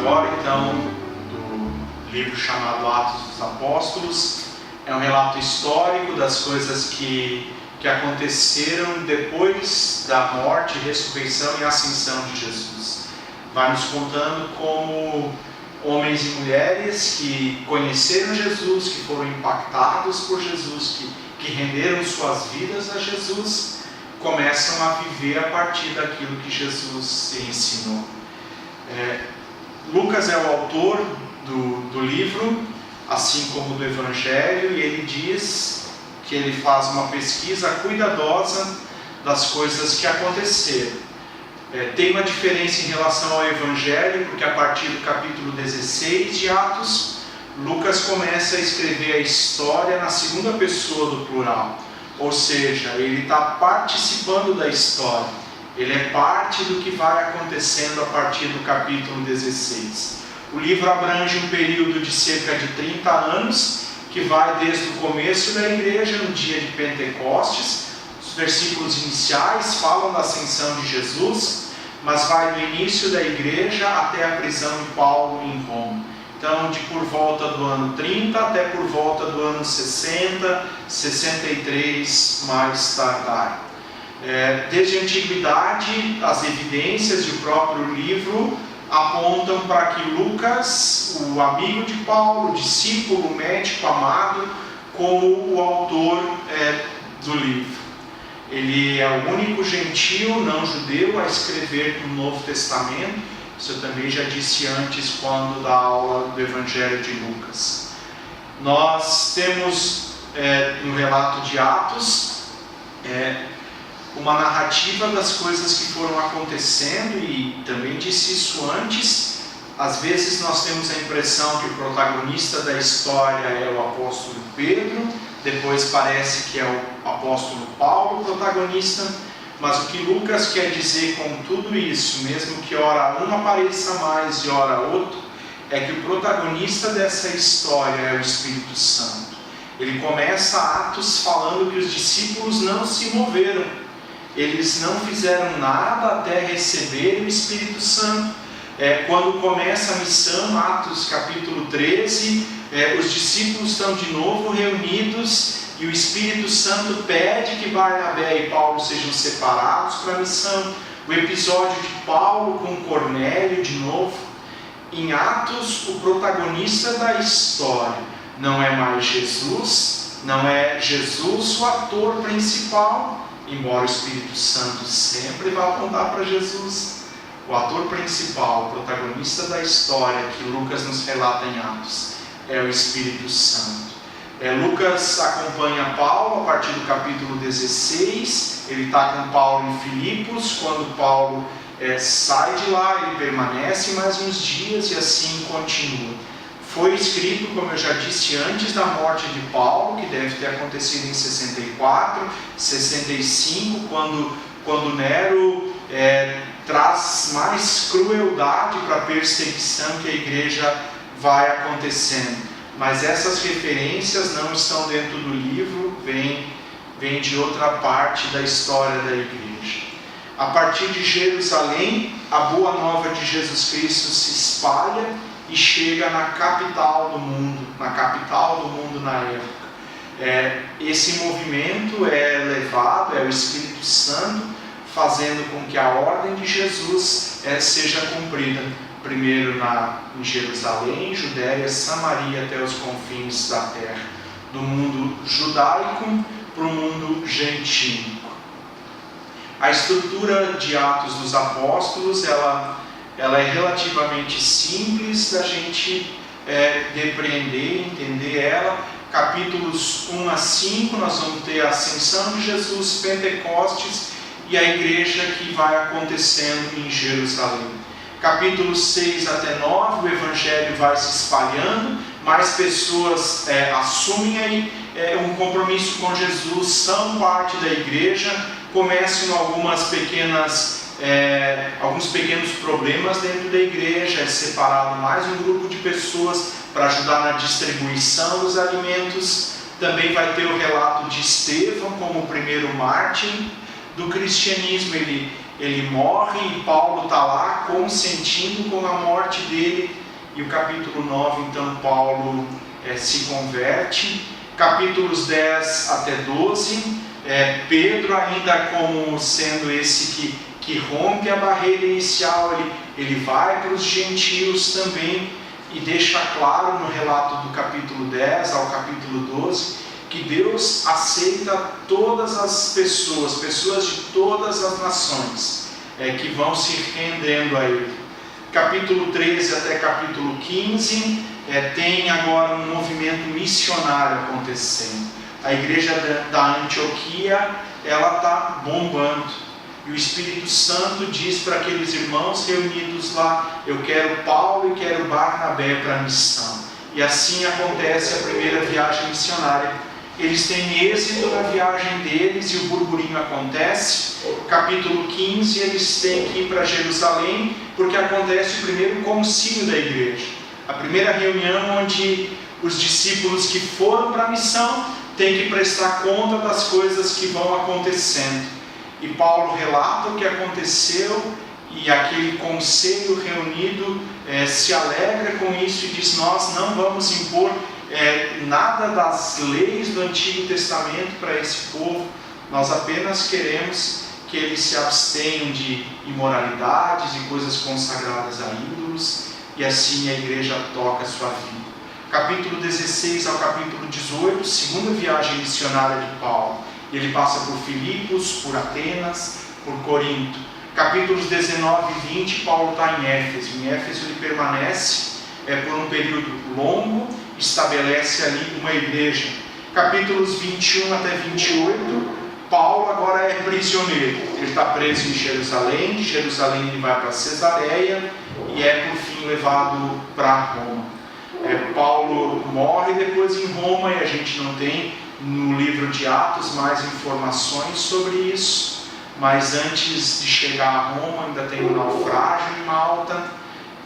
agora então do livro chamado Atos dos Apóstolos. É um relato histórico das coisas que aconteceram depois da morte, ressurreição e ascensão de Jesus. Vai nos contando como homens e mulheres que conheceram Jesus, que foram impactados por Jesus, que renderam suas vidas a Jesus, começam a viver a partir daquilo que Jesus ensinou. Lucas é o autor do livro, assim como do Evangelho, e ele diz que ele faz uma pesquisa cuidadosa das coisas que aconteceram. Tem uma diferença em relação ao Evangelho, porque a partir do capítulo 16 de Atos, Lucas começa a escrever a história na segunda pessoa do plural. Ou seja, ele está participando da história. Ele é parte do que vai acontecendo a partir do capítulo 16. O livro abrange um período de cerca de 30 anos, que vai desde o começo da igreja, no dia de Pentecostes. Os versículos iniciais falam da ascensão de Jesus, mas vai do início da igreja até a prisão de Paulo em Roma. Então, de por volta do ano 30 até por volta do ano 60, 63 mais tardar. Desde a antiguidade, as evidências do próprio livro apontam para que Lucas, o amigo de Paulo, discípulo, médico amado, como o autor do livro. Ele é o único gentio, não judeu, a escrever no Novo Testamento. Isso eu também já disse antes, quando da aula do Evangelho de Lucas. Nós temos no relato de Atos uma narrativa das coisas que foram acontecendo, e também disse isso antes. Às vezes nós temos a impressão que o protagonista da história é o apóstolo Pedro, depois parece que é o apóstolo Paulo o protagonista, mas o que Lucas quer dizer com tudo isso, mesmo que ora um apareça mais e ora outro, é que o protagonista dessa história é o Espírito Santo. Ele começa Atos falando que os discípulos não se moveram, eles não fizeram nada até receber o Espírito Santo. Quando começa a missão, Atos capítulo 13, os discípulos estão de novo reunidos e o Espírito Santo pede que Barnabé e Paulo sejam separados para a missão. O episódio de Paulo com Cornélio de novo. Em Atos, o protagonista da história não é mais Jesus, não é Jesus o ator principal, embora o Espírito Santo sempre vá apontar para Jesus. O ator principal, o protagonista da história que Lucas nos relata em Atos, é o Espírito Santo. Lucas acompanha Paulo a partir do capítulo 16, ele está com Paulo em Filipos. Quando Paulo sai de lá, ele permanece mais uns dias e assim continua. Foi escrito, como eu já disse, antes da morte de Paulo, que deve ter acontecido em 64, 65, quando Nero traz mais crueldade para a perseguição que a igreja vai acontecendo. Mas essas referências não estão dentro do livro, vêm de outra parte da história da igreja. A partir de Jerusalém, a boa nova de Jesus Cristo se espalha e chega na capital do mundo na época. Esse movimento é levado, é o Espírito Santo fazendo com que a ordem de Jesus seja cumprida. Primeiro em Jerusalém, Judéia, Samaria, até os confins da terra, do mundo judaico para o mundo gentílico. A estrutura de Atos dos Apóstolos, ela é relativamente simples da gente depreender, entender ela. Capítulos 1 a 5, nós vamos ter a ascensão de Jesus, Pentecostes e a igreja que vai acontecendo em Jerusalém. Capítulos 6 até 9, o Evangelho vai se espalhando, mais pessoas assumem aí um compromisso com Jesus, são parte da igreja, começam alguns pequenos problemas dentro da igreja, é separado mais um grupo de pessoas para ajudar na distribuição dos alimentos. Também vai ter o relato de Estevão como o primeiro mártir do cristianismo. ele morre e Paulo está lá consentindo com a morte dele. E o capítulo 9, então, Paulo se converte. Capítulos 10 até 12, Pedro ainda como sendo esse que rompe a barreira inicial, ele vai para os gentios também e deixa claro no relato do capítulo 10 ao capítulo 12, que Deus aceita todas as pessoas de todas as nações, que vão se rendendo a Ele. Capítulo 13 até capítulo 15, tem agora um movimento missionário acontecendo. A igreja da Antioquia, ela está bombando. E o Espírito Santo diz para aqueles irmãos reunidos lá: eu quero Paulo e quero Barnabé para a missão. E assim acontece a primeira viagem missionária. Eles têm êxito na viagem deles e o burburinho acontece. Capítulo 15, eles têm que ir para Jerusalém, porque acontece o primeiro concílio da igreja. A primeira reunião onde os discípulos que foram para a missão têm que prestar conta das coisas que vão acontecendo. E Paulo relata o que aconteceu e aquele conselho reunido se alegra com isso e diz: nós não vamos impor nada das leis do Antigo Testamento para esse povo, nós apenas queremos que eles se abstenham de imoralidades e coisas consagradas a ídolos, e assim a igreja toca a sua vida. Capítulo 16 ao capítulo 18, segunda viagem missionária de Paulo. Ele passa por Filipos, por Atenas, por Corinto. Capítulos 19 e 20, Paulo está em Éfeso. Em Éfeso ele permanece por um período longo, estabelece ali uma igreja. Capítulos 21 até 28, Paulo agora é prisioneiro. Ele está preso em Jerusalém. De Jerusalém ele vai para Cesareia e é por fim levado para Roma. Paulo morre depois em Roma, e a gente não tem no livro de Atos mais informações sobre isso, mas antes de chegar a Roma ainda tem um naufrágio em Malta,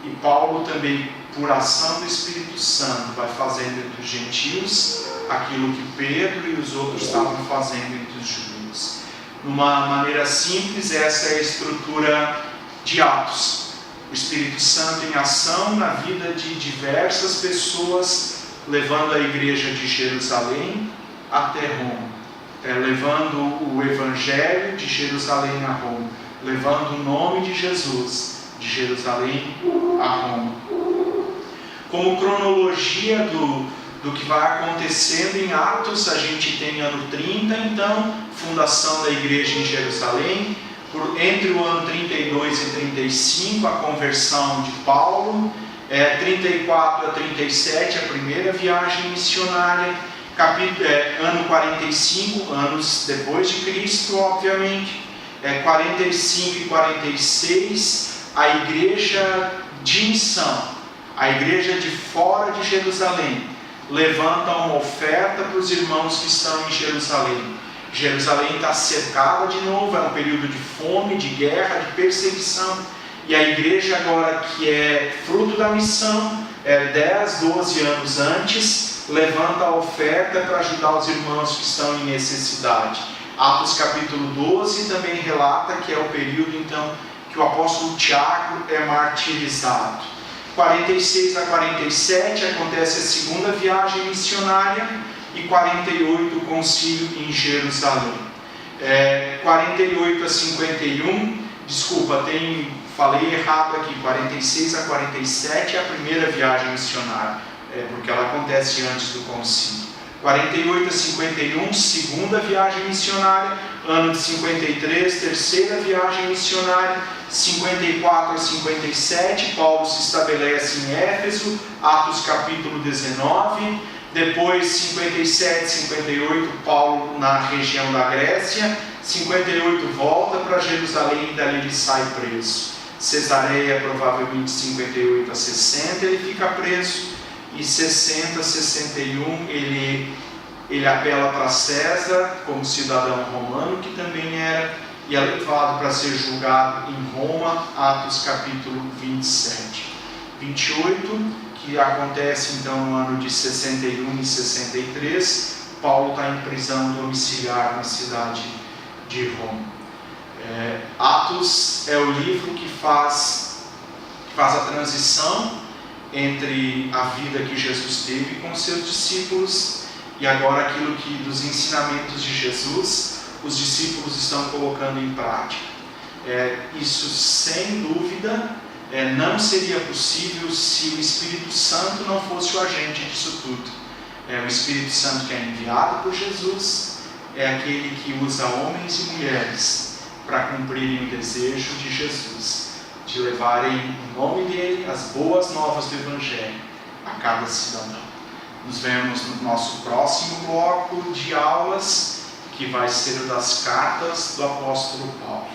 e Paulo também, por ação do Espírito Santo, vai fazendo entre os gentios aquilo que Pedro e os outros estavam fazendo entre os judeus. De uma maneira simples, essa é a estrutura de Atos. O Espírito Santo em ação na vida de diversas pessoas, levando a igreja de Jerusalém até Roma, levando o Evangelho de Jerusalém a Roma, levando o nome de Jesus de Jerusalém a Roma. Como cronologia do que vai acontecendo em Atos, a gente tem ano 30, então, fundação da igreja em Jerusalém. Entre o ano 32 e 35, a conversão de Paulo. 34 a 37, a primeira viagem missionária. Ano 45, anos depois de Cristo, obviamente. 45 e 46, a igreja de missão, a igreja de fora de Jerusalém, levanta uma oferta para os irmãos que estão em Jerusalém. Jerusalém está cercada de novo, é um período de fome, de guerra, de perseguição. E a igreja agora, que é fruto da missão, 10, 12 anos antes, levanta a oferta para ajudar os irmãos que estão em necessidade. Atos capítulo 12 também relata que é o período então que o apóstolo Tiago é martirizado. 46 a 47 acontece a segunda viagem missionária, e 48 o concílio em Jerusalém. 48 a 51, desculpa, falei errado aqui, 46 a 47 é a primeira viagem missionária, porque ela acontece antes do concílio. 48 a 51, segunda viagem missionária. Ano de 53, terceira viagem missionária. 54 a 57, Paulo se estabelece em Éfeso, Atos capítulo 19. Depois, 57, 58, Paulo na região da Grécia. 58, volta para Jerusalém e dali ele sai preso. Cesareia, provavelmente 58 a 60, ele fica preso. E 60 a 61, ele apela para César, como cidadão romano, que também era, e é levado para ser julgado em Roma, Atos capítulo 27. 28, que acontece então no ano de 61 e 63, Paulo está em prisão domiciliar na cidade de Roma. Atos é o livro que faz a transição entre a vida que Jesus teve com seus discípulos e agora aquilo que dos ensinamentos de Jesus os discípulos estão colocando em prática. Isso sem dúvida não seria possível se o Espírito Santo não fosse o agente disso tudo. O Espírito Santo que é enviado por Jesus é aquele que usa homens e mulheres para cumprirem o desejo de Jesus, de levarem em nome dele as boas novas do Evangelho a cada cidadão. Nos vemos no nosso próximo bloco de aulas, que vai ser o das cartas do apóstolo Paulo.